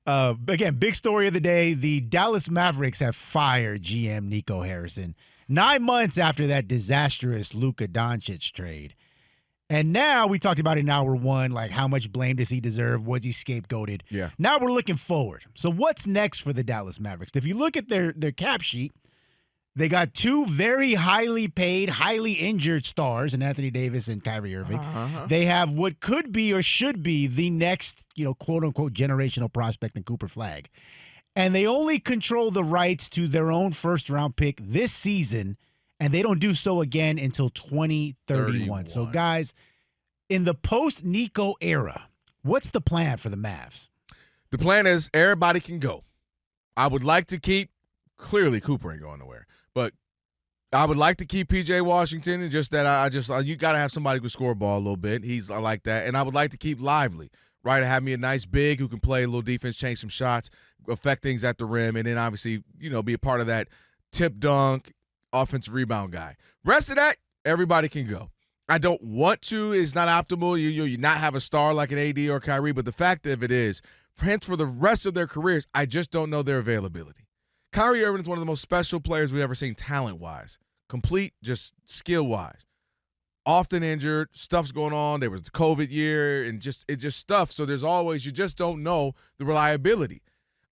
Again, big story of the day. The Dallas Mavericks have fired GM Nico Harrison 9 months after that disastrous Luka Dončić trade. And now we talked about in hour one, like how much blame does he deserve? Was he scapegoated? Yeah. Now we're looking forward. So what's next for the Dallas Mavericks? If you look at their cap sheet, they got two very highly paid, highly injured stars in Anthony Davis and Kyrie Irving. They have what could be or should be the next, quote unquote, generational prospect in Cooper Flagg. And they only control the rights to their own first round pick this season. And they don't do so again until 2031. So, guys, in the post-Nico era, what's the plan for the Mavs? The plan is everybody can go. I would like to keep – clearly Cooper ain't going nowhere. But I would like to keep P.J. Washington, and just that you got to have somebody who can score a ball a little bit. I like that. And I would like to keep Lively, right? Have me a nice big who can play a little defense, change some shots, affect things at the rim, and then obviously, be a part of that tip dunk, offensive rebound guy. Rest of that, everybody can go. I don't want to. It's not optimal. You not have a star like an AD or Kyrie, but the fact of it is, hence for the rest of their careers, I just don't know their availability. Kyrie Irving is one of the most special players we've ever seen talent-wise, complete just skill-wise. Often injured, stuff's going on. There was the COVID year and just stuff. So there's always, you just don't know the reliability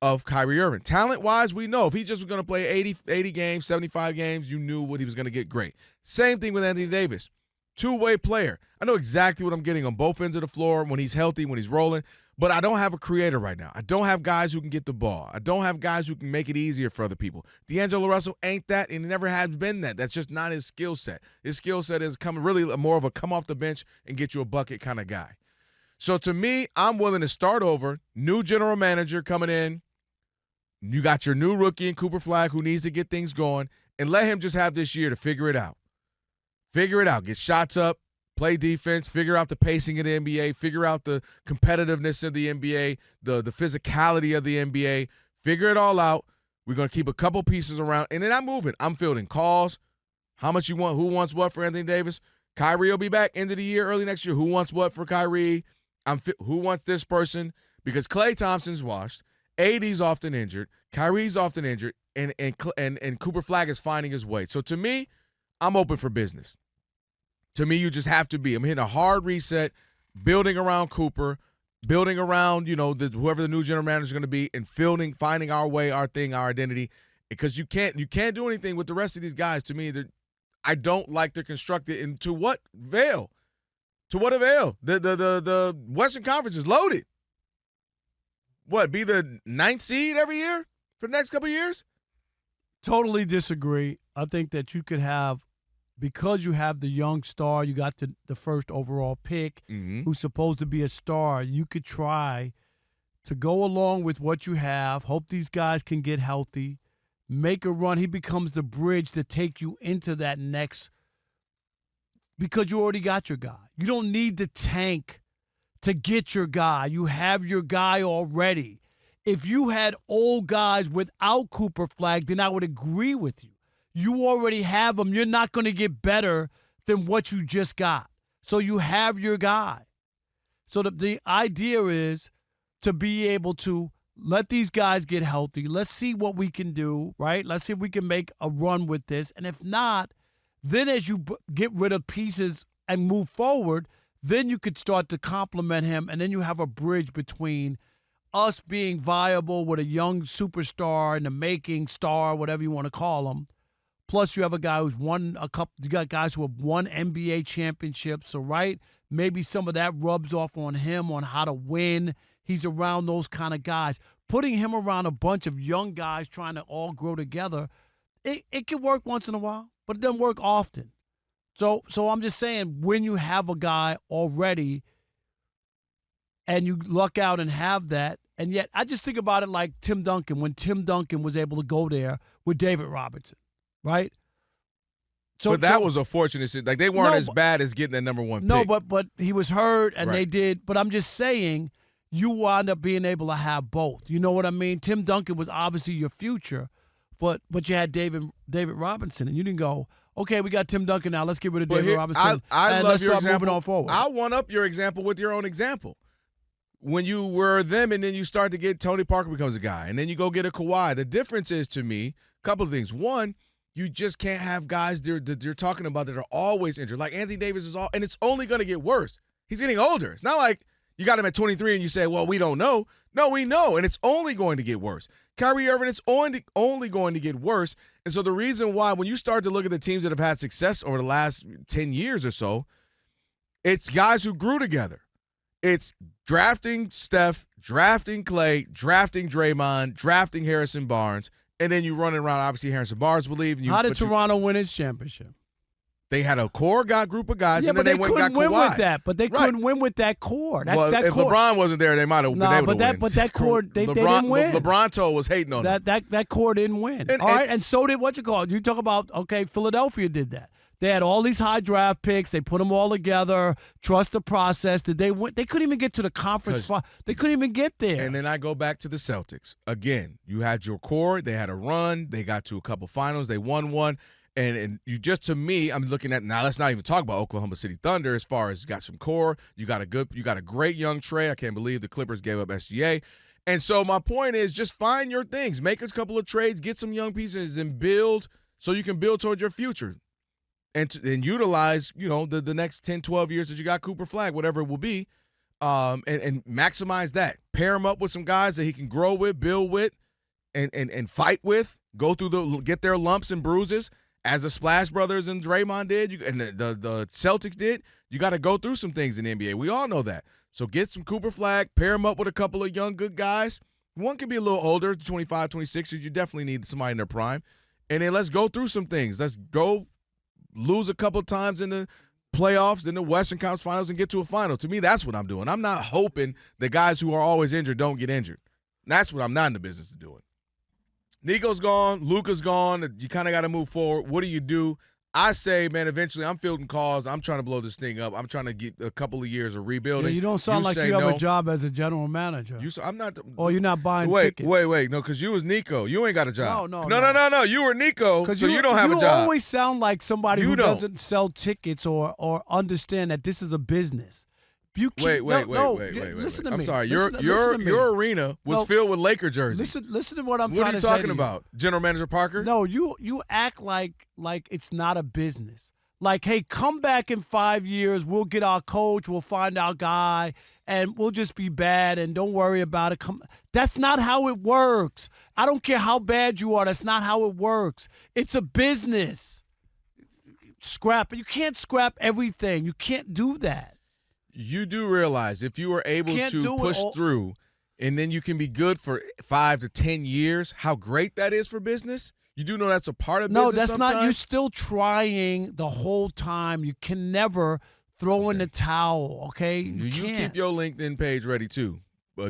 of Kyrie Irving. Talent-wise, we know if he just was going to play 80 games, 75 games, you knew what he was going to get great. Same thing with Anthony Davis. Two-way player. I know exactly what I'm getting on both ends of the floor when he's healthy, when he's rolling, but I don't have a creator right now. I don't have guys who can get the ball. I don't have guys who can make it easier for other people. D'Angelo Russell ain't that, and he never has been that. That's just not his skill set. His skill set is really more of a come off the bench and get you a bucket kind of guy. So to me, I'm willing to start over. New general manager coming in. You got your new rookie in Cooper Flagg who needs to get things going, and let him just have this year to figure it out. Figure it out. Get shots up, play defense, figure out the pacing of the NBA, figure out the competitiveness of the NBA, the physicality of the NBA. Figure it all out. We're going to keep a couple pieces around, and then I'm moving. I'm fielding calls. How much you want? Who wants what for Anthony Davis? Kyrie will be back end of the year, early next year. Who wants what for Kyrie? Who wants this person? Because Klay Thompson's washed. AD's often injured, Kyrie's often injured, and Cooper Flagg is finding his way. So to me, I'm open for business. To me, you just have to be. I'm hitting a hard reset, building around Cooper, building around, whoever the new general manager is going to be, and finding our way, our thing, our identity. Because you can't do anything with the rest of these guys. To me, I don't like to construct it into what avail? To what avail? The Western Conference is loaded. What, be the 9th seed every year for the next couple of years? Totally disagree. I think that you could have, because you have the young star, you got the first overall pick, who's supposed to be a star, you could try to go along with what you have, hope these guys can get healthy, make a run. He becomes the bridge to take you into that next, because you already got your guy. You don't need the tank to get your guy. You have your guy already. If you had old guys without Cooper Flagg, then I would agree with you. You already have them. You're not going to get better than what you just got. So you have your guy. So the idea is to be able to let these guys get healthy. Let's see what we can do, right? Let's see if we can make a run with this. And if not, then as you get rid of pieces and move forward, then you could start to compliment him, and then you have a bridge between us being viable with a young superstar in the making, star, whatever you want to call him. Plus, you have a guy who's won you got guys who have won NBA championships, so right? Maybe some of that rubs off on him on how to win. He's around those kind of guys. Putting him around a bunch of young guys trying to all grow together, it can work once in a while, but it doesn't work often. So I'm just saying, when you have a guy already and you luck out and have that, and yet I just think about it like Tim Duncan, when Tim Duncan was able to go there with David Robinson, right? But that was a fortunate – like they weren't as bad as getting that number one pick. No, but he was hurt, and Right. they did. But I'm just saying, you wound up being able to have both. You know what I mean? Tim Duncan was obviously your future, but you had David Robinson, and you didn't go – okay, we got Tim Duncan now. Let's get rid of David Robinson. I and love let's your start example. moving on forward. I'll one up your example with your own example. when you were them and then you start to get Tony Parker becomes a guy, and then you go get a Kawhi. The difference is, to me, a couple of things. One, you just can't have guys that you're talking about that are always injured. Like Anthony Davis is and it's only going to get worse. He's getting older. It's not like you got him at 23 and you say, well, we don't know. No, we know, and it's only going to get worse. Kyrie Irving, it's only going to get worse. And so the reason why, when you start to look at the teams that have had success over the last 10 years or so, it's guys who grew together. It's drafting Steph, drafting Clay, drafting Draymond, drafting Harrison Barnes, and then you run around. Obviously, Harrison Barnes will leave. How did Toronto win its championship? They had a core group of guys, and then they went and got Kawhi. Couldn't win with that. But they couldn't win with that core. If LeBron wasn't there, they might have been able to win. But that core, they didn't win. LeBron was hating on them. That core didn't win. And so did you talk about, Philadelphia did that. They had all these high draft picks. They put them all together. Trust the process. Did they win? They couldn't even get to the conference. They couldn't even get there. And then I go back to the Celtics. Again, you had your core. They had a run. They got to a couple finals. They won one. And you just, to me, I'm looking at, now let's not even talk about Oklahoma City Thunder as far as you got some core. You got a great young Trey. I can't believe the Clippers gave up SGA. And so my point is, just find your things. Make a couple of trades. Get some young pieces and build so you can build towards your future. And utilize, the next 10, 12 years that you got Cooper Flag, whatever it will be, and maximize that. Pair him up with some guys that he can grow with, build with, and fight with, get their lumps and bruises, as the Splash Brothers and Draymond did, and the Celtics did. You got to go through some things in the NBA. We all know that. So get some Cooper Flag, pair him up with a couple of young, good guys. One can be a little older, 25, 26, you definitely need somebody in their prime. And then let's go through some things. Let's go lose a couple times in the playoffs, in the Western Conference Finals, and get to a final. To me, that's what I'm doing. I'm not hoping the guys who are always injured don't get injured. That's what I'm not in the business of doing. Nico's gone. Luka's gone. You kind of got to move forward. What do you do? I say, man, eventually I'm fielding calls. I'm trying to blow this thing up. I'm trying to get a couple of years of rebuilding. Yeah, you don't sound like you have a job as a general manager. I'm not. Or you're not buying tickets. Wait. No, because you was Nico. You ain't got a job. No. You were Nico, so you don't have a job. You always sound like somebody who doesn't sell tickets or understand that this is a business. Wait. Listen to me. I'm sorry. Your arena was filled with Laker jerseys. Listen to what I'm trying to say. What are you talking about? General Manager Parker? No, you act like it's not a business. Like, hey, come back in 5 years. We'll get our coach. We'll find our guy, and we'll just be bad. And don't worry about it. That's not how it works. I don't care how bad you are. That's not how it works. It's a business. You can't scrap everything. You can't do that. You do realize if you are able to push through and then you can be good for 5 to 10 years, how great that is for business? You do know that's a part of business. No, that's sometimes? not. You're still trying the whole time. You can never throw in the towel, okay? You keep your LinkedIn page ready too,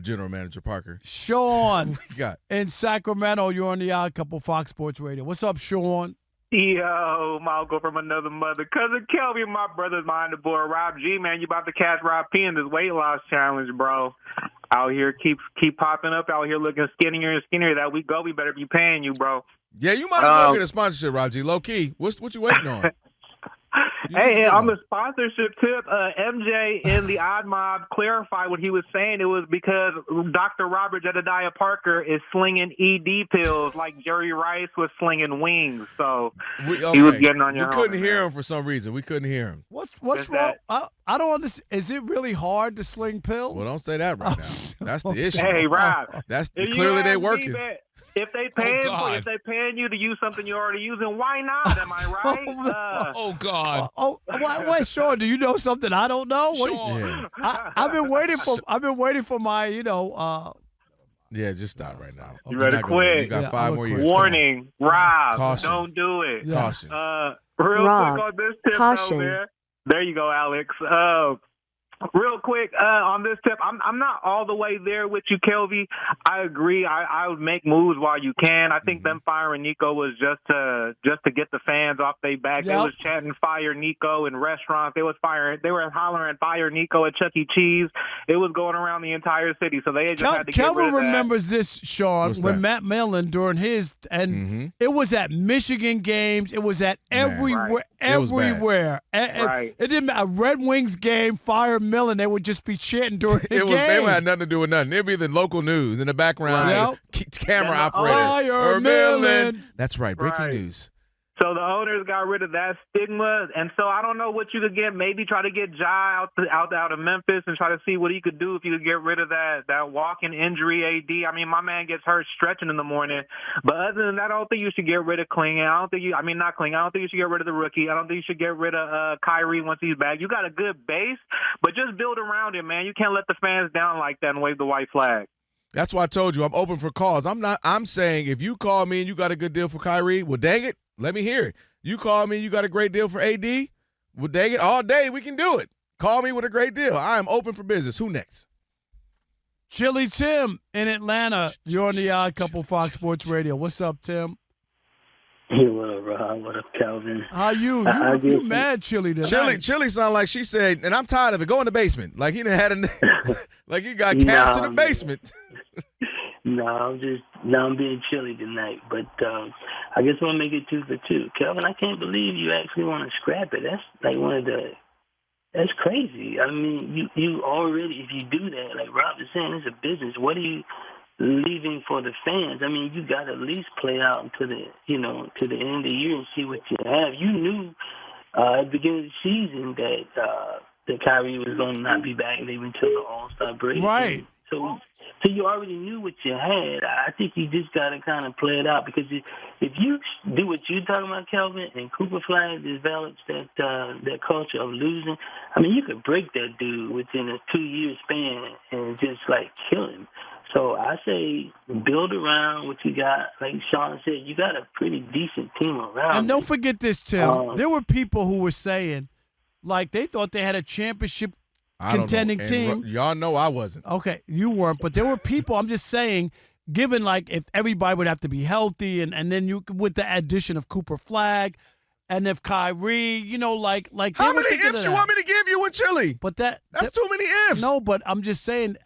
General Manager Parker. Sean, what you got? In Sacramento, you're on the Odd Couple Fox Sports Radio. What's up, Sean? Yo, my uncle from another mother. Cousin Kelvin, my brother's behind the board. Rob G, man, you about to catch Rob P in this weight loss challenge, bro. Out here, keep popping up. Out here looking skinnier and skinnier. That we go, we better be paying you, bro. Yeah, you might as well get a sponsorship, Rob G. Low key. What you waiting on? Hey, on the sponsorship tip, MJ in the Odd Mob clarified what he was saying. It was because Dr. Robert Jedediah Parker is slinging ED pills like Jerry Rice was slinging wings. So he was getting on your We couldn't hear him for some reason. We couldn't hear him. What's wrong? I don't understand. Is it really hard to sling pills? Well, don't say that right now. That's the issue. Hey, Rob. Clearly they working. If they paying you to use something you're already using, why not? Am I right? Oh God. Wait, Sean, do you know something I don't know? Sean. I've been waiting for my, Yeah, just stop right now. You ready to quit? You got 5 more years. Warning, Rob, Caution. don't do it. Yeah. Caution. Real Rob, quick on this tip, caution. There you go, Alex. Real quick on this tip, I'm not all the way there with you, Kelvy. I agree. I would make moves while you can. I think them firing Nico was just to get the fans off their back. Yep. They was chanting "Fire Nico" in restaurants. They were hollering "Fire Nico" at Chuck E. Cheese. It was going around the entire city. So they just had to get rid of that. Kelvin remembers this, Sean, What's when that? Matt Millen during his it was at Michigan games. It was at everywhere. Right. Everywhere. Right. It didn't matter. A Red Wings game, fire Millen, they would just be chanting during the game. They had nothing to do with nothing. It'd be the local news in the background. Right. Camera operator. Fire Millen. That's right. Breaking news. So the owners got rid of that stigma, and so I don't know what you could get. Maybe try to get Ja out of Memphis and try to see what he could do if you could get rid of that walking injury AD. I mean, my man gets hurt stretching in the morning. But other than that, I don't think you should get rid of Klingon. I don't think you should get rid of the rookie. I don't think you should get rid of Kyrie once he's back. You got a good base, but just build around it, man. You can't let the fans down like that and wave the white flag. That's why I told you I'm open for calls. I'm saying if you call me and you got a good deal for Kyrie, well, dang it. Let me hear it. You call me, you got a great deal for AD? Well, dang it, all day we can do it. Call me with a great deal. I am open for business. Who next? Chili Tim in Atlanta. You're on the Odd Couple Fox Sports Radio. What's up, Tim? Hey, what up, Rob? What up, Kelvin? How you? You mad, Chili? Chili sound like she said, and I'm tired of it. Go in the basement. Like he done had like he got cast in the basement. No, I'm being chilly tonight, but I guess we'll make it 2 for 2. Kelvin, I can't believe you actually want to scrap it. That's like that's crazy. I mean, you already, if you do that, like Rob is saying, it's a business. What are you leaving for the fans? I mean, you got to at least play out to the end of the year and see what you have. You knew at the beginning of the season that Kyrie was going to not be back even until the All-Star break. Right. So you already knew what you had. I think you just got to kind of play it out because if you do what you're talking about, Kelvin, and Cooper Flag develops that culture of losing, I mean, you could break that dude within a 2-year span and just, like, kill him. So I say build around what you got. Like Sean said, you got a pretty decent team around. And don't forget this, Tim. There were people who were saying, like, they thought they had a championship contending team. Y'all know I wasn't. Okay, you weren't, but there were people, I'm just saying, given like if everybody would have to be healthy and then you with the addition of Cooper Flag and if Kyrie, like how many ifs you want me to give you in Chile? But that's too many ifs. No, but I'm just saying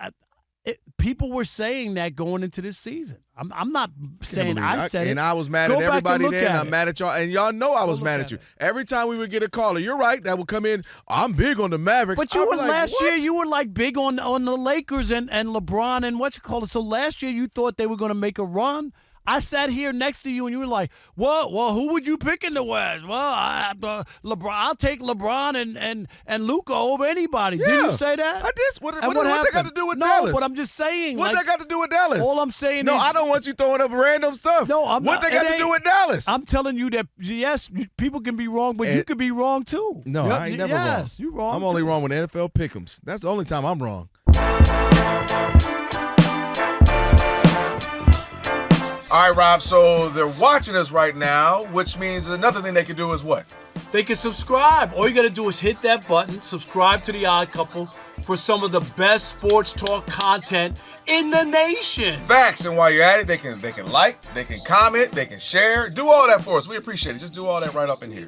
people were saying that going into this season. I'm not saying I said it. And I was mad at everybody then. I'm mad at y'all. And y'all know I was mad at you. Every time we would get a caller, you're right, that would come in, I'm big on the Mavericks. But you were last year, you were like big on the Lakers and LeBron and what you call it. So last year you thought they were going to make a run. I sat here next to you and you were like, well, who would you pick in the West? Well, LeBron. I'll take LeBron and Luka over anybody. Yeah, did you say that? I did. What that got to do with Dallas? No, but I'm just saying. What that got to do with Dallas? All I'm saying is. No, I don't want you throwing up random stuff. No, what they got to do with Dallas? I'm telling you that, yes, people can be wrong, but you could be wrong too. No, I ain't never wrong. Yes, you're wrong. I'm only wrong with NFL pick'ems. That's the only time I'm wrong. All right, Rob, so they're watching us right now, which means another thing they can do is what? They can subscribe. All you got to do is hit that button, subscribe to The Odd Couple for some of the best sports talk content in the nation. Facts, and while you're at it, they can like, they can comment, they can share. Do all that for us. We appreciate it. Just do all that right up in here.